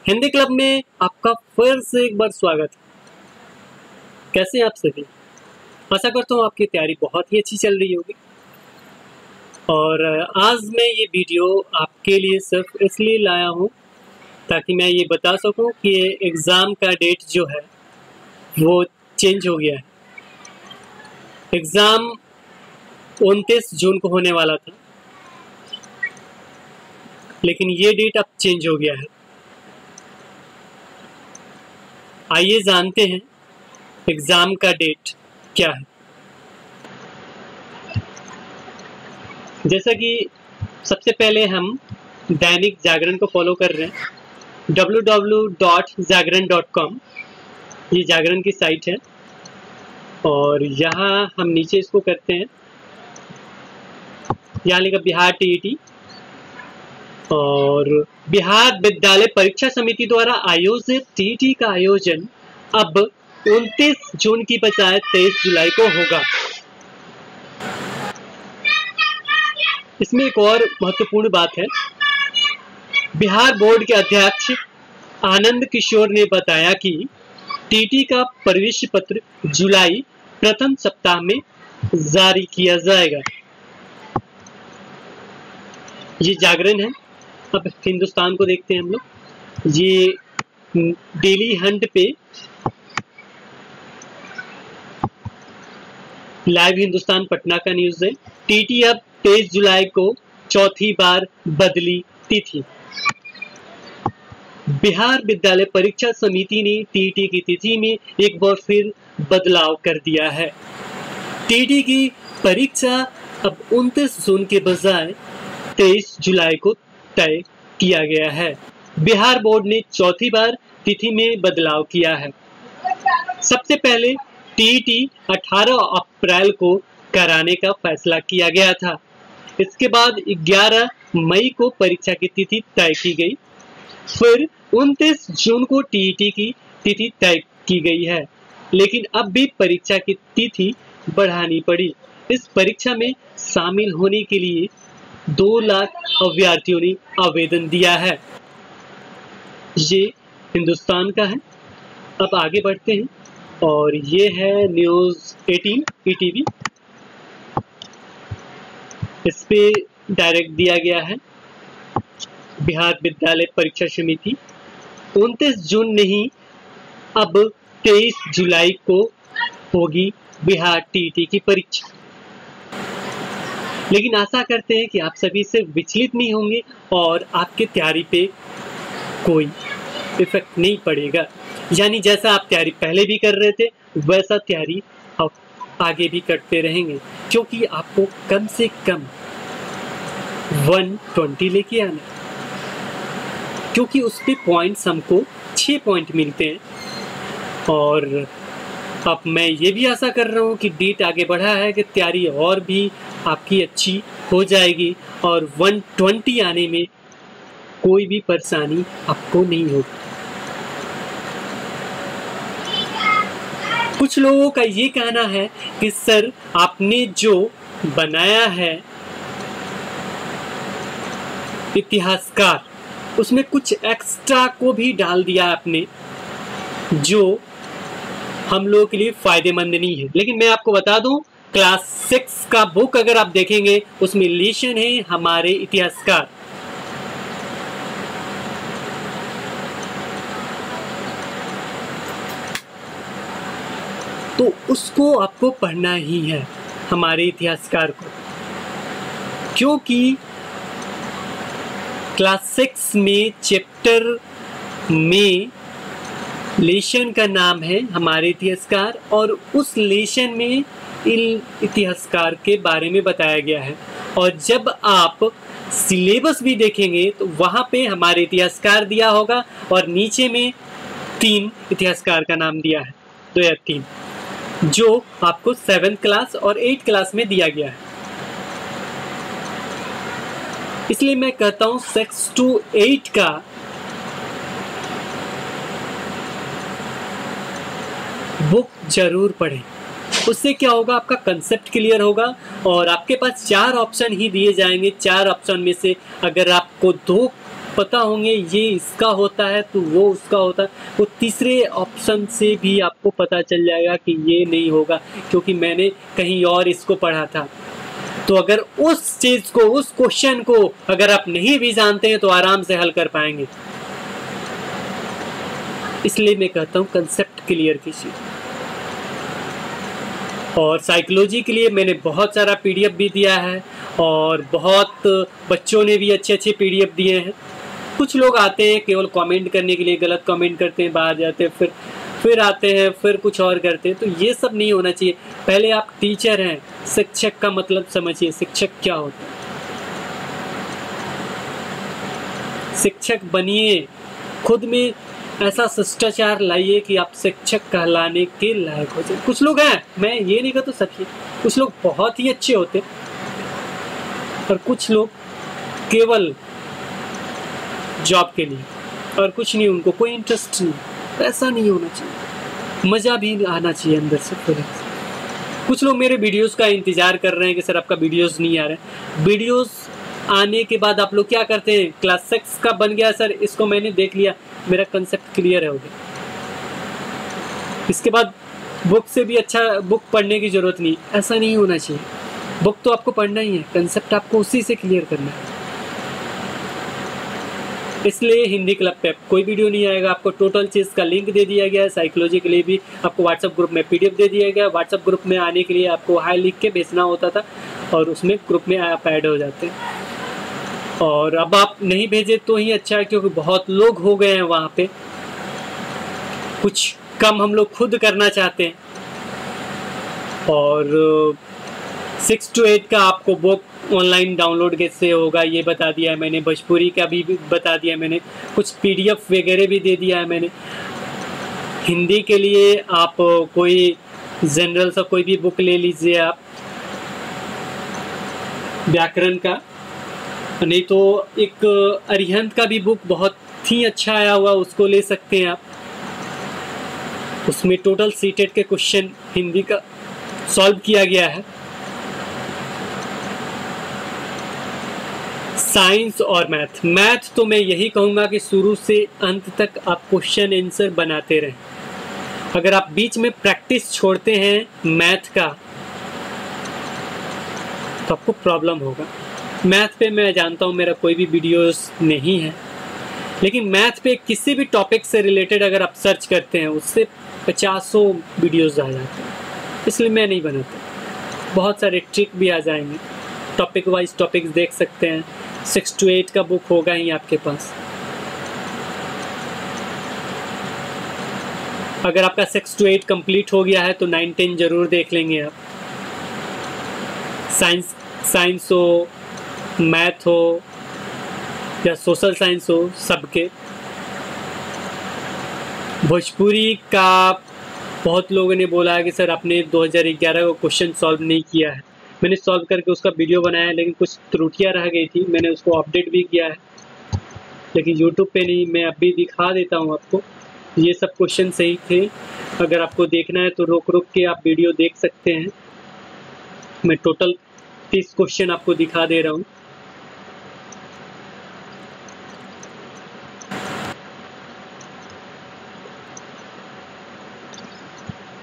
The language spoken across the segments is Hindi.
हिंदी क्लब में आपका फिर से एक बार स्वागत है। कैसे हैं आप सभी? आशा करता हूँ आपकी तैयारी बहुत ही अच्छी चल रही होगी। और आज मैं ये वीडियो आपके लिए सिर्फ इसलिए लाया हूँ ताकि मैं ये बता सकूँ कि एग्ज़ाम का डेट जो है वो चेंज हो गया है। एग्ज़ाम 29 जून को होने वाला था, लेकिन ये डेट अब चेंज हो गया है। आइए जानते हैं एग्ज़ाम का डेट क्या है। जैसा कि सबसे पहले हम दैनिक जागरण को फॉलो कर रहे हैं। www.jagran.com ये जागरण की साइट है और यहाँ हम नीचे इसको करते हैं। यहाँ लिखा बिहार टीईटी और बिहार विद्यालय परीक्षा समिति द्वारा आयोजित टीईटी का आयोजन अब 29 जून की बजाय 23 जुलाई को होगा। इसमें एक और महत्वपूर्ण बात है। बिहार बोर्ड के अध्यक्ष आनंद किशोर ने बताया कि टीटी का प्रवेश पत्र जुलाई प्रथम सप्ताह में जारी किया जाएगा। ये जागरण है। अब हिंदुस्तान को देखते हैं हम लोग। ये डेली हंट पे लाइव हिंदुस्तान पटना का न्यूज है। टीटी अब 23 जुलाई को चौथी बार बदली तिथि। बिहार विद्यालय परीक्षा समिति ने टीटी की तिथि में एक बार फिर बदलाव कर दिया है। टीटी की परीक्षा अब 29 जून के बजाय 23 जुलाई को तय किया गया है। बिहार बोर्ड ने चौथी बार तिथि में बदलाव किया है। सबसे पहले टीईटी 18 अप्रैल को कराने का फैसला किया गया था। इसके बाद 11 मई को परीक्षा की तिथि तय की गई। फिर 29 जून को टीईटी की तिथि तय की गई है, लेकिन अब भी परीक्षा की तिथि बढ़ानी पड़ी। इस परीक्षा में शामिल होने के लिए 2 लाख अभ्यर्थियों ने आवेदन दिया है। ये हिंदुस्तान का है। अब आगे बढ़ते हैं और ये है न्यूज़ 18 ईटीवी। इस पे डायरेक्ट दिया गया है बिहार विद्यालय परीक्षा समिति 29 जून नहीं अब 23 जुलाई को होगी बिहार टीटी की परीक्षा। लेकिन आशा करते हैं कि आप सभी से विचलित नहीं होंगे और आपके तैयारी पे कोई इफेक्ट नहीं पड़ेगा। यानी जैसा आप तैयारी पहले भी कर रहे थे वैसा तैयारी आप आगे भी करते रहेंगे, क्योंकि आपको कम से कम 120 लेके आना, क्योंकि उस पे पॉइंट्स हमको 6 पॉइंट मिलते हैं। और अब मैं ये भी आशा कर रहा हूँ कि डेट आगे बढ़ा है कि तैयारी और भी आपकी अच्छी हो जाएगी और 120 आने में कोई भी परेशानी आपको नहीं होगी। कुछ लोगों का ये कहना है कि सर आपने जो बनाया है इतिहासकार, उसमें कुछ एक्स्ट्रा को भी डाल दिया आपने जो हम लोगों के लिए फायदेमंद नहीं है। लेकिन मैं आपको बता दूं, क्लास 6 का बुक अगर आप देखेंगे उसमें लेशन है हमारे इतिहासकार। तो उसको आपको पढ़ना ही है, हमारे इतिहासकार को, क्योंकि क्लास 6 में चैप्टर में लेशन का नाम है हमारे इतिहासकार और उस लेशन में इन इतिहासकार के बारे में बताया गया है। और जब आप सिलेबस भी देखेंगे तो वहाँ पे हमारे इतिहासकार दिया होगा और नीचे में 3 इतिहासकार का नाम दिया है, 2 या 3, जो आपको 7th क्लास और 8th क्लास में दिया गया है। इसलिए मैं कहता हूँ 6 to 8 का बुक जरूर पढ़ें। उससे क्या होगा, आपका कंसेप्ट क्लियर होगा और आपके पास 4 ऑप्शन ही दिए जाएंगे। 4 ऑप्शन में से अगर आपको 2 पता होंगे ये इसका होता है तो वो उसका होता है, वो तीसरे ऑप्शन से भी आपको पता चल जाएगा कि ये नहीं होगा क्योंकि मैंने कहीं और इसको पढ़ा था। तो अगर उस चीज को, उस क्वेश्चन को अगर आप नहीं भी जानते हैं तो आराम से हल कर पाएंगे। इसलिए मैं कहता हूं कंसेप्ट क्लियर कीजिए। और साइकोलॉजी के लिए मैंने बहुत सारा पीडीएफ भी दिया है और बहुत बच्चों ने भी अच्छे अच्छे पीडीएफ दिए हैं। कुछ लोग आते हैं केवल कमेंट करने के लिए, गलत कमेंट करते हैं, बाहर जाते हैं, फिर आते हैं, फिर कुछ और करते हैं। तो ये सब नहीं होना चाहिए। पहले आप टीचर हैं, शिक्षक का मतलब समझिए, शिक्षक क्या होता है। शिक्षक बनिए, खुद में ऐसा शिष्टाचार लाइए कि आप शिक्षक कहलाने के लायक हो जाए। कुछ लोग हैं, मैं ये नहीं कहता सच है, कुछ लोग बहुत ही अच्छे होते और कुछ लोग केवल जॉब के लिए और कुछ नहीं, उनको कोई इंटरेस्ट नहीं। ऐसा नहीं होना चाहिए, मज़ा भी आना चाहिए अंदर से। कुछ लोग मेरे वीडियोस का इंतज़ार कर रहे हैं कि सर आपका वीडियोस नहीं आ रहा है। वीडियोस आने के बाद आप लोग क्या करते हैं, क्लास 6 का बन गया सर, इसको मैंने देख लिया, मेरा कंसेप्ट क्लियर हो गया, इसके बाद बुक से भी अच्छा बुक पढ़ने की ज़रूरत नहीं। ऐसा नहीं होना चाहिए। बुक तो आपको पढ़ना ही है, कंसेप्ट आपको उसी से क्लियर करना है। इसलिए हिंदी क्लब पे कोई वीडियो नहीं आएगा। आपको टोटल चीज़ का लिंक दे दिया गया है। साइकोलॉजी के लिए भी आपको व्हाट्सएप ग्रुप में पीडीएफ दे दिया गया। व्हाट्सएप ग्रुप में आने के लिए आपको हाई लिख के भेजना होता था और उसमें ग्रुप में आप ऐड हो जाते हैं। और अब आप नहीं भेजे तो ही अच्छा है, क्योंकि बहुत लोग हो गए हैं वहाँ पे। कुछ कम हम लोग खुद करना चाहते हैं। और 6 to 8 का आपको बुक ऑनलाइन डाउनलोड कैसे होगा ये बता दिया है मैंने। भोजपुरी का भी बता दिया है मैंने। कुछ पीडीएफ वगैरह भी दे दिया है मैंने। हिंदी के लिए आप कोई जनरल सा कोई भी बुक ले लीजिए आप, व्याकरण का, नहीं तो एक अरिहंत का भी बुक बहुत ही अच्छा आया हुआ, उसको ले सकते हैं आप। उसमें टोटल सीटेट के क्वेश्चन हिंदी का सॉल्व किया गया है। साइंस और मैथ तो मैं यही कहूँगा कि शुरू से अंत तक आप क्वेश्चन आंसर बनाते रहें। अगर आप बीच में प्रैक्टिस छोड़ते हैं मैथ का तो आपको प्रॉब्लम होगा। मैथ पे मैं जानता हूँ मेरा कोई भी वीडियोस नहीं है, लेकिन मैथ पे किसी भी टॉपिक से रिलेटेड अगर आप सर्च करते हैं उससे 50 वीडियोस आ जाते हैं। इसलिए मैं नहीं बनाता। बहुत सारे ट्रिक भी आ जाएंगे, टॉपिक वाइज टॉपिक्स देख सकते हैं। 6 to 8 का बुक होगा ही आपके पास। अगर आपका 6 to 8 कंप्लीट हो गया है तो 9, 10 जरूर देख लेंगे आप। साइंस हो, मैथ हो या सोशल साइंस हो, सबके। भोजपुरी का बहुत लोगों ने बोला है कि सर आपने 2011 का क्वेश्चन सॉल्व नहीं किया है। मैंने सॉल्व करके उसका वीडियो बनाया है, लेकिन कुछ त्रुटियां रह गई थी। मैंने उसको अपडेट भी किया है, लेकिन यूट्यूब पे नहीं। मैं अभी दिखा देता हूँ आपको। ये सब क्वेश्चन सही थे। अगर आपको देखना है तो रोक के आप वीडियो देख सकते हैं। मैं टोटल 30 क्वेश्चन आपको दिखा दे रहा हूँ।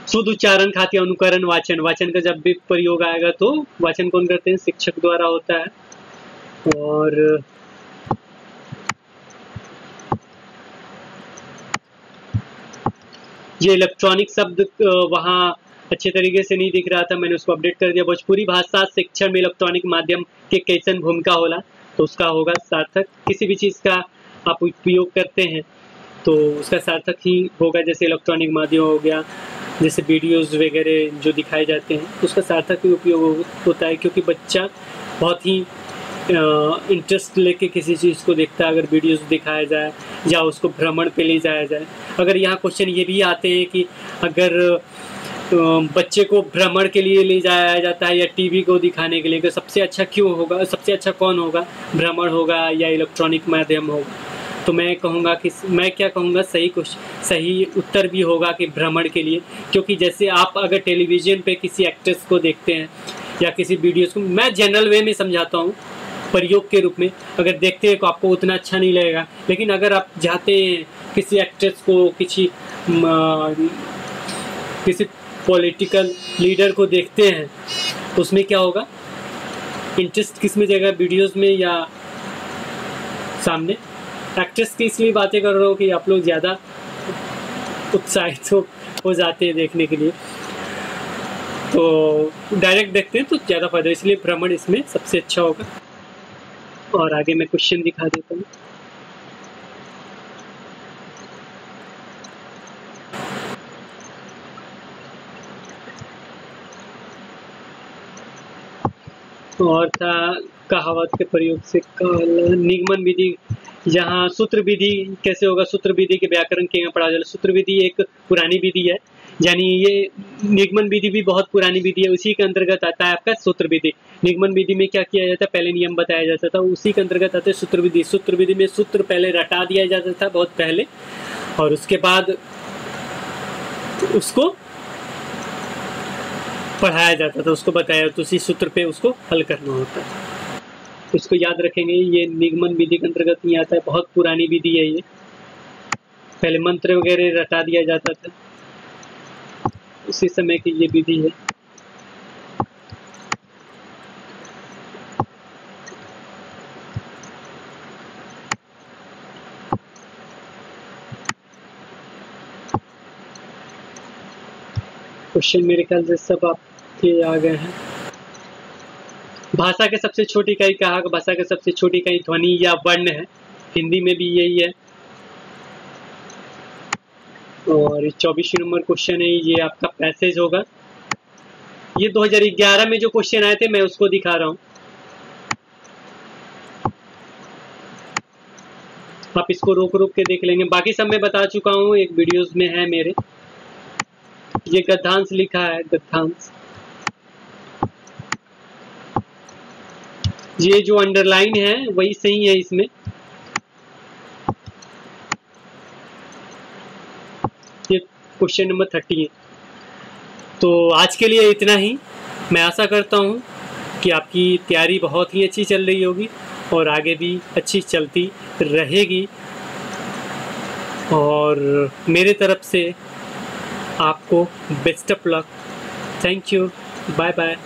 शुद्ध उच्चारण, खाती अनुकरण, वाचन का जब भी प्रयोग आएगा तो वाचन कौन करते हैं, शिक्षक द्वारा होता है। और ये इलेक्ट्रॉनिक शब्द वहाँ अच्छे तरीके से नहीं दिख रहा था, मैंने उसको अपडेट कर दिया। भोजपुरी भाषा शिक्षण में इलेक्ट्रॉनिक माध्यम के कैसन भूमिका होला, तो उसका होगा सार्थक। किसी भी चीज़ का आप उपयोग करते हैं तो उसका सार्थक ही होगा। जैसे इलेक्ट्रॉनिक माध्यम हो गया, जैसे वीडियोस वगैरह जो दिखाए जाते हैं, उसका सार्थक ही उपयोग होता है, क्योंकि बच्चा बहुत ही इंटरेस्ट लेके किसी चीज़ को देखता है। अगर वीडियोस दिखाया जाए या उसको भ्रमण पे ले जाया जाए। अगर यहाँ क्वेश्चन ये भी आते हैं कि अगर बच्चे को भ्रमण के लिए ले जाया जाता है या टीवी को दिखाने के लिए, तो सबसे अच्छा क्यों होगा, सबसे अच्छा कौन होगा, भ्रमण होगा या इलेक्ट्रॉनिक माध्यम होगा? तो मैं कहूँगा कि मैं क्या कहूँगा, सही उत्तर भी होगा कि भ्रमण के लिए। क्योंकि जैसे आप अगर टेलीविज़न पे किसी एक्ट्रेस को देखते हैं या किसी वीडियोस को, मैं जनरल वे में समझाता हूँ, प्रयोग के रूप में अगर देखते हैं तो आपको उतना अच्छा नहीं लगेगा। लेकिन अगर आप चाहते हैं किसी एक्ट्रेस को, किसी पॉलिटिकल लीडर को देखते हैं तो उसमें क्या होगा, इंटरेस्ट किस में जाएगा, वीडियोस में या सामने। एक्ट्रेस की इसलिए बातें कर रहा हूँ कि आप लोग ज़्यादा उत्साहित हो जाते हैं देखने के लिए, तो डायरेक्ट देखते हैं तो ज़्यादा फायदा, इसलिए भ्रमण इसमें सबसे अच्छा होगा। और आगे मैं क्वेश्चन दिखा देता हूँ। और था कहावत के प्रयोग से निगमन विधि, यहाँ सूत्र विधि कैसे होगा, सूत्र विधि के व्याकरण के यहाँ पढ़ा जाए। सूत्र विधि एक पुरानी विधि है, यानी ये निगमन विधि भी बहुत पुरानी विधि है, उसी के अंतर्गत आता है आपका सूत्र विधि। निगमन विधि में क्या किया जाता है, पहले नियम बताया जाता था, उसी के अंतर्गत आते सूत्र विधि। सूत्र विधि में सूत्र पहले रटा दिया जाता था बहुत पहले, और उसके बाद उसको पढ़ाया जाता था, उसको बताया तो उसी सूत्र पे उसको हल करना होता है। इसको याद रखेंगे, ये निगमन विधि के अंतर्गत नहीं आता है, बहुत पुरानी विधि है ये। पहले मंत्र वगैरह रटा दिया जाता था, उसी समय की ये विधि है। क्वेश्चन मेरे ख्याल से सब आपके आ गए हैं। भाषा के सबसे छोटी इकाई कहा, भाषा के सबसे छोटी इकाई ध्वनि या वर्ण है, हिंदी में भी यही है। और 24 नंबर क्वेश्चन है, ये आपका पैसेज होगा। ये 2011 में जो क्वेश्चन आए थे मैं उसको दिखा रहा हूँ, आप इसको रोक रोक के देख लेंगे, बाकी सब मैं बता चुका हूँ, एक वीडियोस में है मेरे। ये गद्यांश लिखा है, गद्यांश। ये जो अंडरलाइन है वही सही है इसमें। ये क्वेश्चन नंबर 30 है। तो आज के लिए इतना ही। मैं आशा करता हूँ कि आपकी तैयारी बहुत ही अच्छी चल रही होगी और आगे भी अच्छी चलती रहेगी। और मेरे तरफ से आपको best of luck. Thank you, bye bye.